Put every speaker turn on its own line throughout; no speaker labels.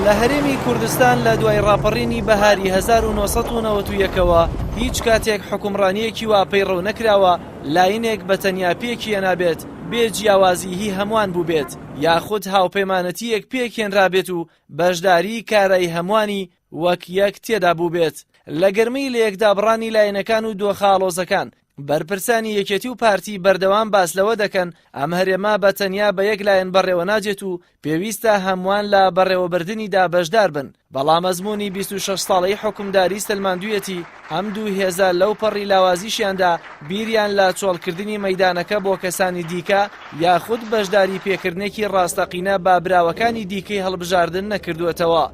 لە هەرێمی کوردستان لە دوای ڕاپەڕینی بەهاری 1991ەوە هیچ کاتێک حکومڕانیەکی وا پەیڕەو نەکراوە لاینێک بە تەنیا پێکی نابێت بێ جیاوازی هی هەمووان بوو بێت یاخود هاوپەیمانەتیەک پێکێنرابێت و بەشداری کارای هەمووانی وەک یەک تێدا بوو بێت. لە گەرمەی لە یەکدابڕانی لاینەکان و دۆخاڵۆزەکان بەرپرسانی یەکێتی و پارتی بەردەوام باس لەوە دەکەن ئەم هەرێما بە تەنیا بە یەک لایەن بەڕێوە ناجێت و پێویستە هەمووان لە بەڕێوەبردننیدا بەشدار بن. بەڵام مەزموونی 26 ساڵەی حکومداری سلماندوویەتی هەم دوو هێزە لەو پەڕی لاوازیشیاندا بیریان لە چۆڵکردنی مەیدانەکە بۆ کەسانی دیکە یاخود بەشداری پێکردنێکی ڕاستەقینە با براوەکانی دیکەی هەڵبژاردن نەکردوێتەوە.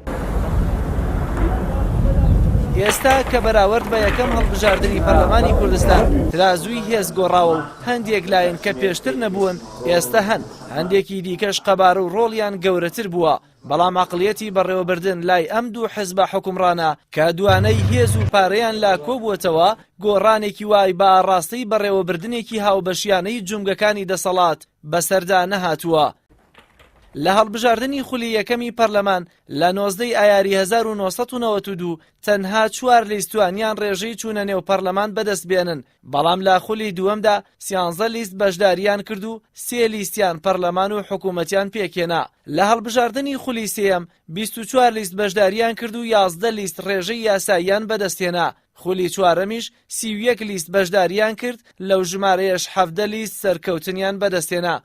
ئێستا کە بەراورد بە یەکەم هەڵبژاردننی پەرلەمانی کوردستان ترازووی هێز گۆڕاوە و هەندێک لایەن کە پێشتر نەبوون ئێستا هەن هەندێکی دیکەش قەبارە و ڕۆڵیان گەورەتر بووە. بەڵام عەقڵیەتی بەڕێوەبردن لای ئەم دوو حیزبە حکومڕانە کە دوانەی هێز و پارەیان لا کۆبووەتەوە گۆڕانێکی وای بە ئاڕاستەی بەڕێوەبردنێکی هاوبەشیانەی جومگەکانی دەسەڵات بەسەردا نەهاتووە. لە هەڵبژاردننی خولی یەکەمی پەرلەمان لە 19 ئایاری 1992 تەنها 4 لیستوانیان ڕێژەی چوونە نێو پەرلەمان بەدەست بێنن بەڵام لە خولی دووەمدا 13 لیست بەشداریان کرد و 3 لیستیان پەرلەمان و حکوومەتیان پێکێنا. لە هەڵبژاردننی خولی سێیەم 24 لیست بەشداریان کرد و 11 لیست ڕێژەی یاساییان بەدەستێنا. خولی چوارەمیش 31 لیست بەشداریان کرد لەو ژمارەیەش 17 لیست سەرکەوتنیان بەدەستێنا.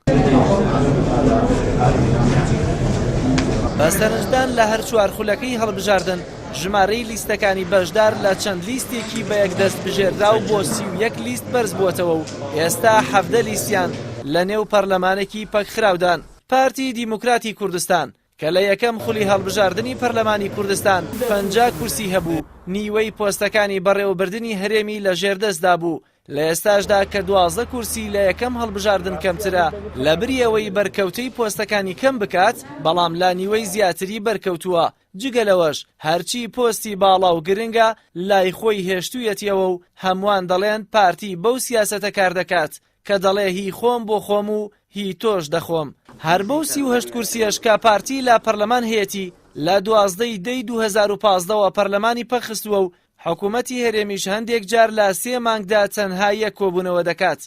بەسەرنجدان لە هەر چوار خولەکەی هەڵبژاردن ژمارەی لیستەکانی بەشدار لە چەند لیستێکی بە یەکدەست بژێردرا و بۆ 31 لیست بەرز بووەتەوە و ئێستا 17 لیستیان لە نێو پەرلەمانێکی پەکخراودان. پارتی دیموکراتی کوردستان کە لە یەکەم خولی هەڵبژاردننی پەرلەمانی کوردستان 50 کورسی هەبوو نیوەی پۆستەکانی بەڕێوەبردننی هەرێمی لە ژێردەستدا بوو. لە ئێستاشدا کە 12 کورسی لە یەکەم هەڵبژاردن کەمترە لە بریەوەی بەرکەوتەی پۆستەکانی کەم بکات بەڵام لا نیوەی زیاتری بەرکەوتووە. جگەلەوەش هەرچی پۆستی باڵا و گرنگە لای خۆی هێشتوویەتیەوە و هەمووان دەڵێن پارتی بەو سیاسەتە کار دەکات کە دەڵێ هی خۆم بۆ خۆم و هی تۆش دەخۆم. هەر بەو 38 کورسیەش کە پارتی لە پەرلەمان هەیەتی لە 12 دەی 2015ەوە پەرلەمانی پەخستووە و حکوومەتی هەرێمیش هەندێک جار لە 3 مانگدا تەنها یەک کۆبوونەوە دەکات.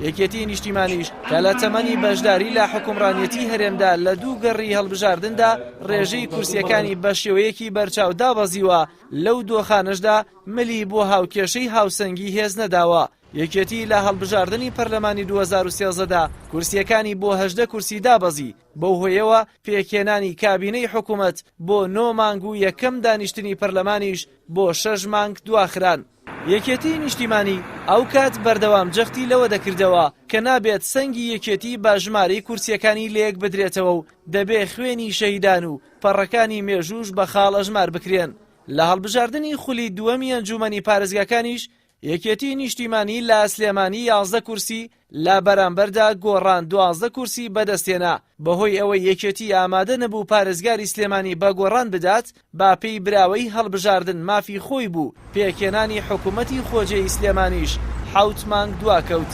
یەکێتی نیشتیمانیش کە لە تەمەنی بەشداری لە حکومڕانیەتی هەرێمدا لە دوو گەڕی هەڵبژاردندا ڕێژەی کورسیەکانی بە شێوەیەکی بەرچاو دابەزیوە لەو دۆخانەشدا ملی بۆ هاوکێشەی هاوسەنگی هێز نەداوە. یەکێتی لە هەڵبژاردننی پەرلەمانی 2013دا کورسیەکانی بۆ 18 کورسی دابەزی بەو هۆیەوە پێکێنانی کابینەی حکوومەت بۆ 9 مانگ و یەکەم دانیشتنی پەرلەمانیش بۆ 6 مانگ دواخران. یەکێتی نیشتیمانی ئەو کات بەردەوام جەختی لەوە دەکردەوە کە نابێت سەنگی یەکێتی با ژمارەی کورسیەکانی لەیەک بدرێتەوە و دەبێ خوێنی شەهیدان و پەڕەکانی مێژوش بە خاڵ ئەژمار بکرێن. لە هەڵبژاردننی خولی دووەمی ئەنجومەنی پارێزگاکانیش یەکێتی نیشتیمانی لە سلێمانی 11 کورسی لە بەرامبەردا گۆڕان 12 کورسی بەدەستێنا. بەهۆی ئەوەی یەکێتی ئامادە نەبوو پارێزگاری سلێمانی بە گۆڕان بدات با پێی براوەی هەڵبژاردن مافی خۆی بوو پێکێنانی حکوومەتی خۆجێی سلێمانیش 7 مانگ دواکەوت.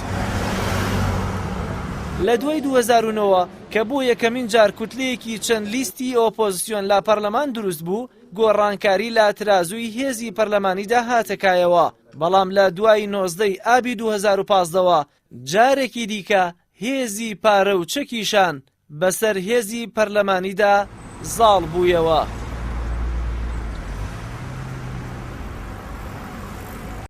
لە دوای 2009 کە بۆ یەکەمین جار کوتلەیەکی چەند لیستی ئۆپۆزیسیۆن لا پەرلەمان دروست بوو گۆڕانکاری لە ترازووی هێزی پەرلەمانیدا هاتەکایەوە. بەڵام لە دوای 19 ئابی 2015ەوە جارێکی دیکە هێزی پارە و چەکیشان بەسەر هێزی پەرلەمانیدا زاڵ بوویەوە.